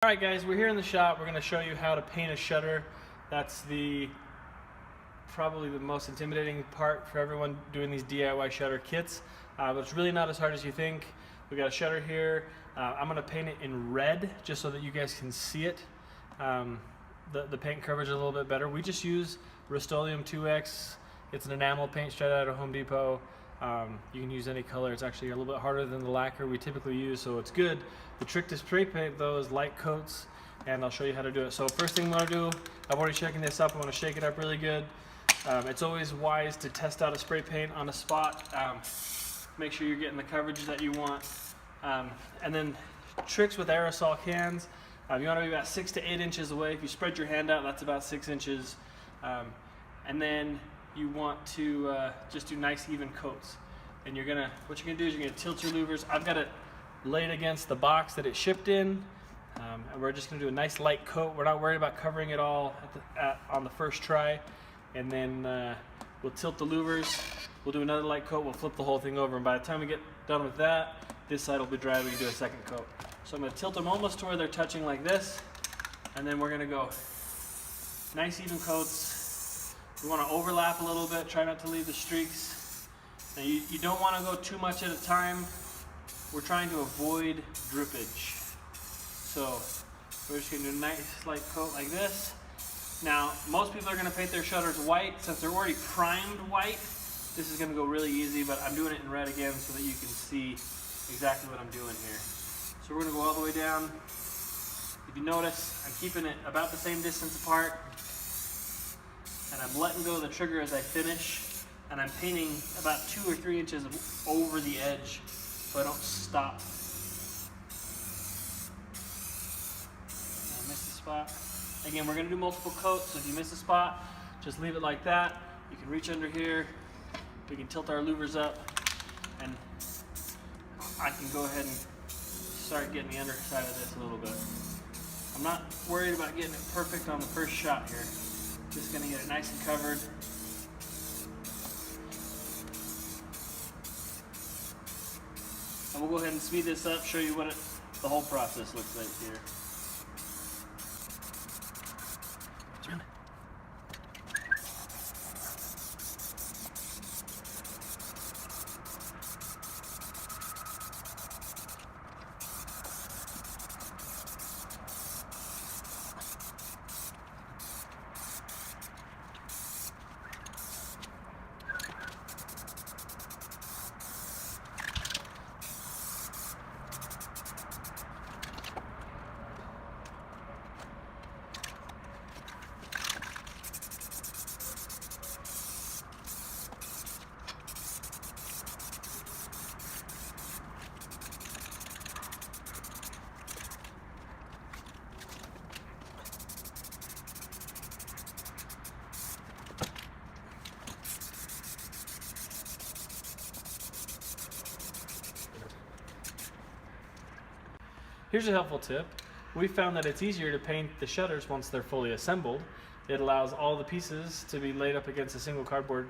Alright guys, we're here in the shop. We're going to show you how to paint a shutter. That's probably the most intimidating part for everyone doing these DIY shutter kits. But it's really not as hard as you think. We got a shutter here. I'm going to paint it in red just so that you guys can see it. The paint coverage is a little bit better. We just use Rust-Oleum 2X. It's an enamel paint straight out of Home Depot. You can use any color. It's actually a little bit harder than the lacquer we typically use, so it's good. The trick to spray paint though is light coats, and I'll show you how to do it. So first thing I'm going to do, I've already shaken this up. I want to shake it up really good. It's always wise to test out a spray paint on a spot. Make sure you're getting the coverage that you want. And then tricks with aerosol cans. You want to be about 6 to 8 inches away. If you spread your hand out, that's about 6 inches. And then you want to just do nice even coats. And what you're gonna do is you're gonna tilt your louvers. I've got it laid against the box that it shipped in, and we're just gonna do a nice light coat. We're not worried about covering it all on the first try. And then we'll tilt the louvers. We'll do another light coat. We'll flip the whole thing over, and by the time we get done with that, this side will be dry. We can do a second coat. So I'm gonna tilt them almost to where they're touching like this, and then we're gonna go nice even coats. We want to overlap a little bit, try not to leave the streaks. Now you don't want to go too much at a time. We're trying to avoid drippage. So we're just going to do a nice light coat like this. Now most people are going to paint their shutters white. Since they're already primed white, this is going to go really easy, but I'm doing it in red again so that you can see exactly what I'm doing here. So we're going to go all the way down. If you notice, I'm keeping it about the same distance apart. And I'm letting go of the trigger as I finish, and I'm painting about 2 or 3 inches over the edge so I don't stop. I missed a spot. Again, we're going to do multiple coats, so if you miss a spot, just leave it like that. You can reach under here, we can tilt our louvers up, and I can go ahead and start getting the underside of this a little bit. I'm not worried about getting it perfect on the first shot here. Just going to get it nice and covered. And we'll go ahead and speed this up, show you what the whole process looks like here. Here's a helpful tip. We found that it's easier to paint the shutters once they're fully assembled. It allows all the pieces to be laid up against a single cardboard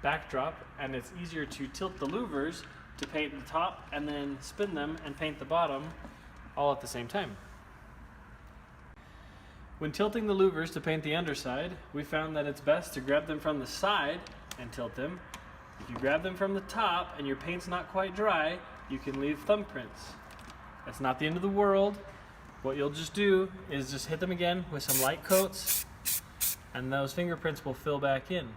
backdrop, and it's easier to tilt the louvers to paint the top and then spin them and paint the bottom all at the same time. When tilting the louvers to paint the underside, we found that it's best to grab them from the side and tilt them. If you grab them from the top and your paint's not quite dry, you can leave thumbprints. That's not the end of the world. What you'll just do is just hit them again with some light coats, and those fingerprints will fill back in.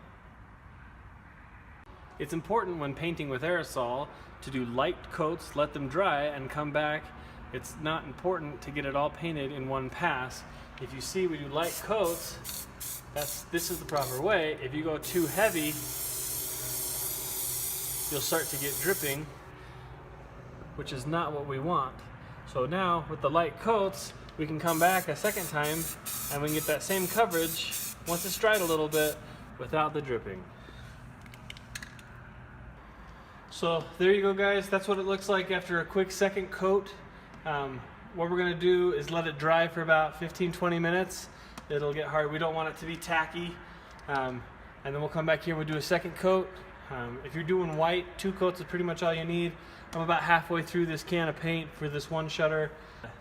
It's important when painting with aerosol to do light coats, let them dry, and come back. It's not important to get it all painted in one pass. If you see we do light coats, this is the proper way. If you go too heavy, you'll start to get dripping, which is not what we want. So now with the light coats, we can come back a second time and we can get that same coverage once it's dried a little bit without the dripping. So there you go guys, that's what it looks like after a quick second coat. What we're going to do is let it dry for about 15-20 minutes. It'll get hard. We don't want it to be tacky. And then we'll come back here and we'll do a second coat. If you're doing white, 2 coats is pretty much all you need. I'm about halfway through this can of paint for this one shutter.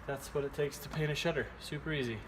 That's what it takes to paint a shutter. Super easy.